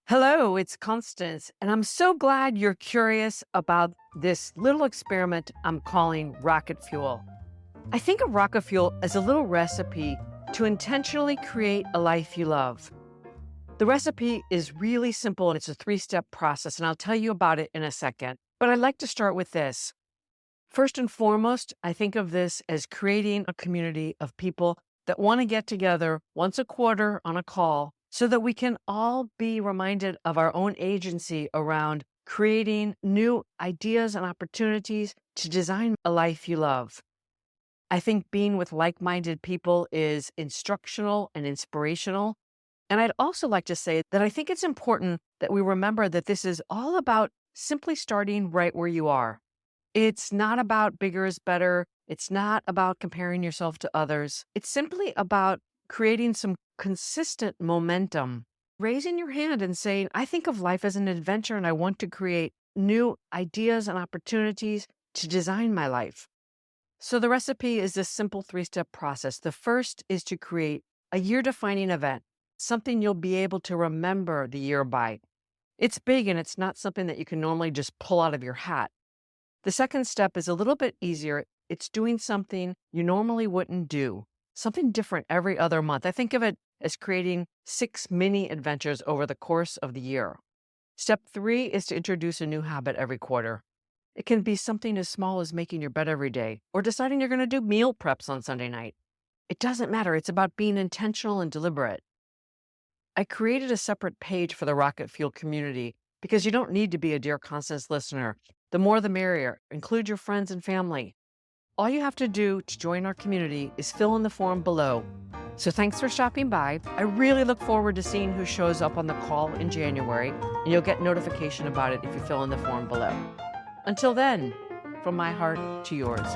Hello, it's Constance, and I'm so glad you're curious about this little experiment I'm calling rocket fuel. I think of rocket fuel as a little recipe to intentionally create a life you love. The recipe is really simple and it's a three-step process, and I'll tell you about it in a second. But I'd like to start with this. First and foremost, I think of this as creating a community of people that want to get together once a quarter on a call so that we can all be reminded of our own agency around creating new ideas and opportunities to design a life you love. I think being with like minded people is instructional and inspirational. And I'd also like to say that I think it's important that we remember that this is all about simply starting right where you are. It's not about bigger is better. It's not about comparing yourself to others. It's simply about creating some consistent momentum, raising your hand and saying, I think of life as an adventure and I want to create new ideas and opportunities to design my life. So the recipe is this simple three-step process. The first is to create a year-defining event, something you'll be able to remember the year by. It's big and it's not something that you can normally just pull out of your hat. The second step is a little bit easier. It's doing something you normally wouldn't do, something different every other month. I think of it as creating 6 mini adventures over the course of the year. Step 3 is to introduce a new habit every quarter. It can be something as small as making your bed every day or deciding you're going to do meal preps on Sunday night. It doesn't matter. It's about being intentional and deliberate. I created a separate page for the Rocket Fuel community because you don't need to be a Dear Constance listener. The more the merrier. Include your friends and family. All you have to do to join our community is fill in the form below. So thanks for stopping by. I really look forward to seeing who shows up on the call in January, and you'll get notification about it if you fill in the form below. Until then, from my heart to yours.